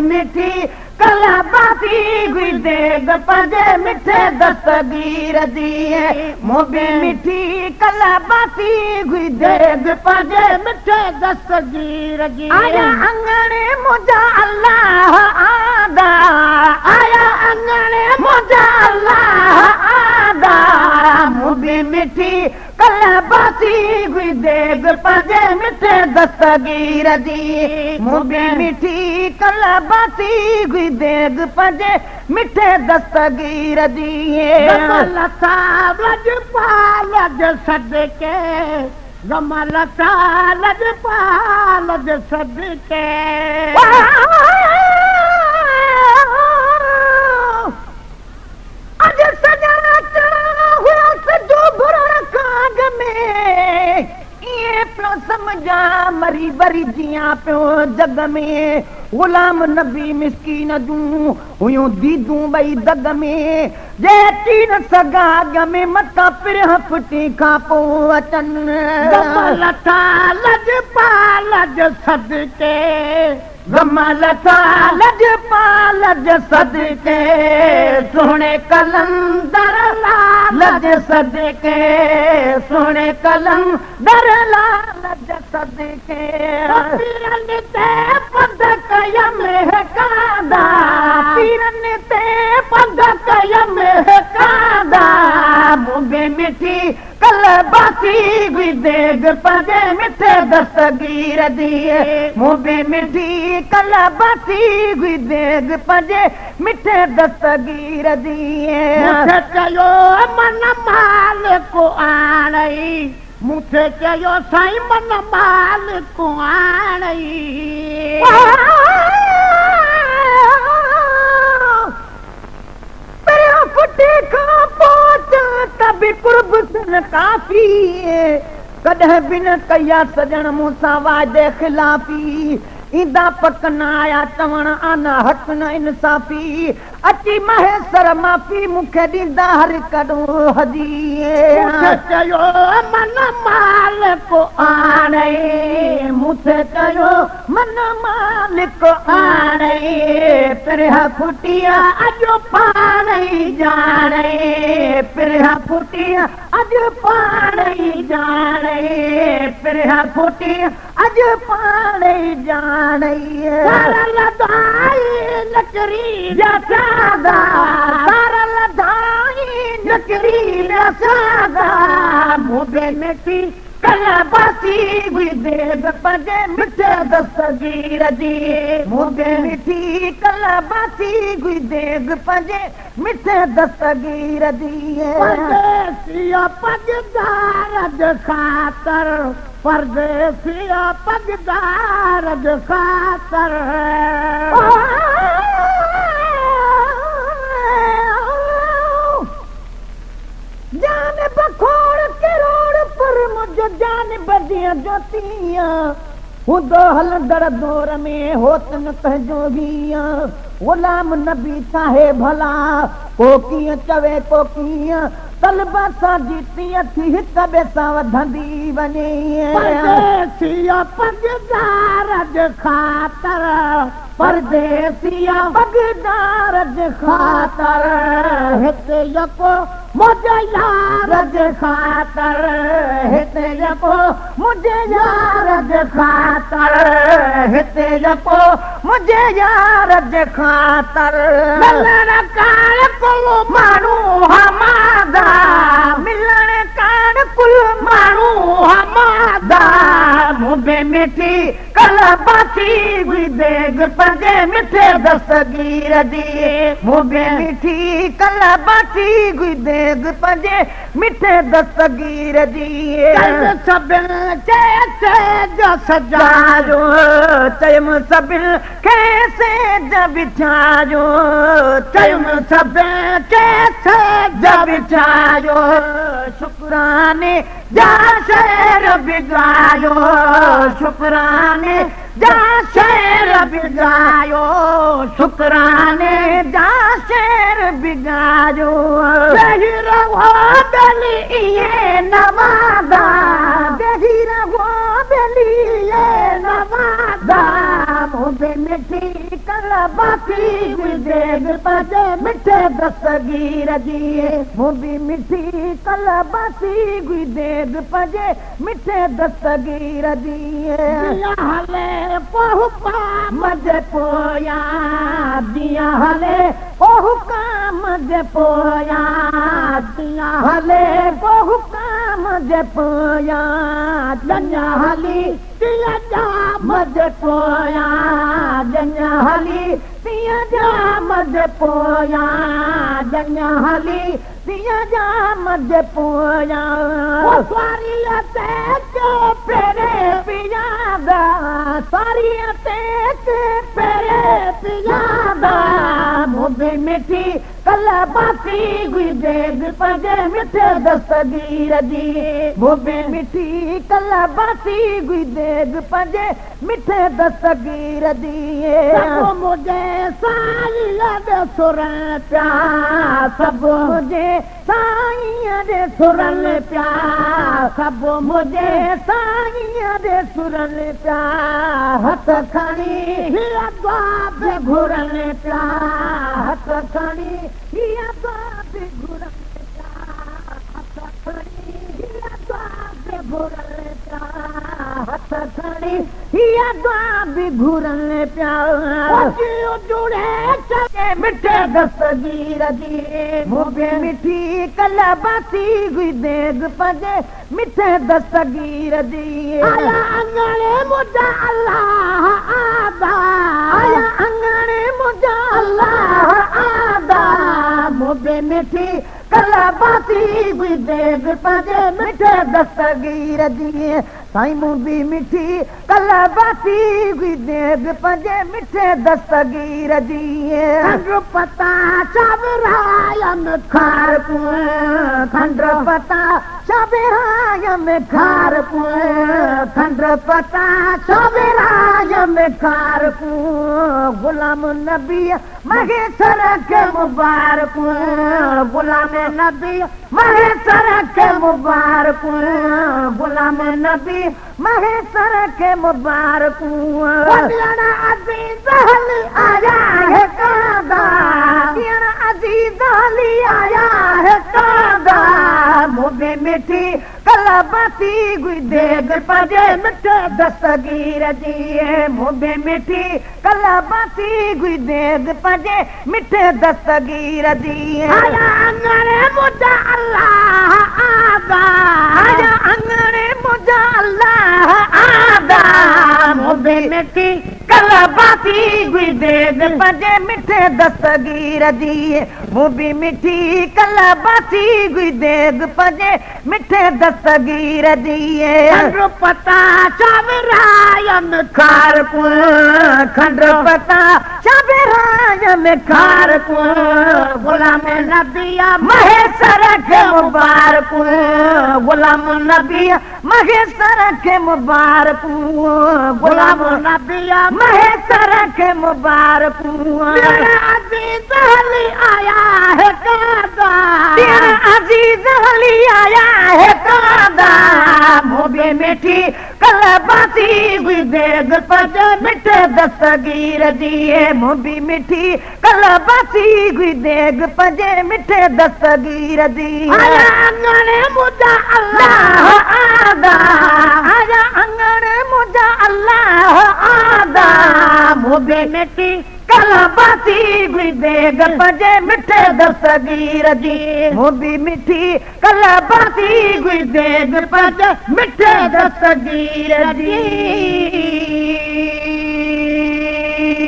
मिठी कला बाती गुदेग पंजे मिठे दस्तगीर दिए मोबे मिठी कला बाती गुदेग पंजे मिठे दस्तगीर दिए आया अंगणे मुझा अल्लाह आदा आया अंगणे मुझा अल्लाह आदा मोबे मिठी कला बाती गुदेग पंजे मिठे दस्तगीर दिए मोबे मिठी कला बाती गुदेग पंजे मिठे दस्तगीर दिए लता लज पालज सदके गमलता लज पालज सदके अज सजना चढ़ा हुआ सजो बुरा काग में ये पियो समझा मरी बरी जिया पियो जग में गुलाम नबी मिस्कीन दूं हुयूं दीदूं बई दग में जे तीन सगाग में मता पिरह फुटी खां पो अचन गमलता लज पालज सदके गमलता लज पालज सदके सोने कलंदर लालज सदके सोने कलंदर लालज सदके पीरन ते पद कयम है कादा पीरन ते पद कयम है कादा मुबे मिठी कल बाती गुदेग पंजे मिठे दस्तगीर दिए मुबे मिठी कल बाती गुदेग पंजे मिठे दस्तगीर दिए मुझे चयो मन माल को आणई मुझे चयो साईं मन माल को आणई फुटे खां पहुचा तभी कुर्ब सन काफी कॾहिं बिन कया सजण मूंसां वादे खिलाफी ईंदा पकना आया चवण आना हक न इंसाफी अची महेसर माफ़ी मूंखे ॾींदा हर कॾो हदीए चयो मन माल को आणई मूंखे चयो मन माल को आणई पिरह फुटिया अॼु पाण ई ॼाणे पिरह फुटिया अॼु पाण ई ॼाणे पिरह फुटिया अॼु पाण ई ॼाणे लकड़ी सादा सरल धाई नकरी सादा मुबे मिठी कला बाती गुदेग पंजे मिठे दस्तगीर दिए मुबे मिठी कला बाती गुदेग पंजे मिठे दस्तगीर दिए परदेसिया पगदार खातर परदेसिया पगदार खातर जान बखोड़ करोड़ पर मुझ जान बदिया जोतिया हुदो हलंदड़ दौर में होत न कहजो गिया गुलाम नबी चाहे भला को कीअं चवे को कीअं तलबा सां जीती थी हिक ॿिए सां वधंदी वञे परदेसिया पगदार ख़ातर परदेसिया पगदार ख़ातर हिते यको मुझे यार ख़ातर हिते यको मुझे यार ख़ातर हिते यको मुझे यार ख़ातर मिलण काल कुल माण्हू हमादा मिलण काल कुल माण्हू हमादा मुबे मिठी कला बासी गुई देग पंजे मिठे दस्तगीर दिए मुबे मिठी कला बासी गुई देग पंजे मिठे दस्तगीर दिए सबिन कैसे जो सजायो चयम सबिन कैसे जब बिछायो चयम सबिन कैसे जब बिछायो शुक्राने जा शेर बिगायो शुक्राने जा शेर बिगायो शुक्राने जा शेर बिगायो दही रहो बेली ये नवादा दही रहो बेली ये नवादा मुझे मिठी कला बाती देग पंजे मिठे दस्तगीर दिए मुझे मिठी कला बाती देग पंजे मिठे दस्तगीर दिए हले पहुपा मजे पोया दिया हले पहुका मजे पोया दिया हले पहुका मजे पोया जन्या हली दिया जा मजे पोया जन्या हली दिया जा मजे पोया जन्या हली दिया जा मजे पोया सारी के पेरे पियादा सारी के पेरे पियादा मुझे मिठी कला बासी गुई देग पंजे मिठे दस्तगीर दिए मुझे मिठी कला बासी गुई देग पंजे मिठे दस्तगीर दिए मुझे साईं दे सुर प्या सब मुझे साईं दे सुर प्या सब मुझे साईं दे सुर प्या हथ खणी हिया द्वाब घुरन प्या हथ खणी हिया द्वाब घुरन प्या हथ खणी हिया द्वाब घुरन प्या हथ खणी हिया द्वाब घुरन प्या जुड़े चले मिठे दस्तगीर दिए मुझे मिठी कला बासी गुई देग पंजे मिठे दस्तगीर दिए आया अंगणे मुझा अल्लाह आदा आया अंगणे मुझा अल्लाह आदा मुझे मिठी कला बासी गुई देग पंजे मिठे दस्तगीर दिए साईं मुंबी मिठी कला बासी गुई देग पंजे मिठे दस्तगीर दिए खंड पता चावरायम खारपू खंड पता चावरायम खारपू खंड पता चावरायम खारपू गुलाम नबी महेश्वर के मुबारक गुलाम नबी महेश्वर के मुबारक गुलाम नबी महेश्वर के मुबारक अजीज अली आया है कादा अजीज अली आया है कादा मुझे मिठी कला बासी गुई देग पंजे मिठे दस्तगीर दिए मुझे मिठी कला बासी गुई देग पंजे मिठे दस्तगीर दिए आया अंगणे मुझा अल्लाह आदा आया अंगणे मुझा अल्लाह आदा मुझे मिठी कला बासी गुई देग पंजे मिठे दस्तगीर दिए मुझे मिठी कला बासी गुई देग पंजे मिठे दस्तगीर दिए खंड पता चावरायम खारपू खंड पता चावरायम खारपू गुलाम नबिया महेश्वर के मुबारक गुलाम नबिया महेश्वर के मुबारक गुलाम नबिया महेश्वर के मुबारक अजीज अली आया है कादा अजीज अली आया है कादा मुझे मिठी कला बासी गुई देग पंजे मिठे दस्तगीर दिए मुझे मिठी कला बासी गुई देग पंजे मिठे दस्तगीर दिए आया अंगणे मुझा अल्लाह आदा आया अंगणे मुझा अल्लाह आदा मुझे मिठी कला बासी गुई देग पंजे मिठे दस्तगीर दिए मुझे मिठी कला बासी गुई देग पंजे मिठे दस्तगीर दिए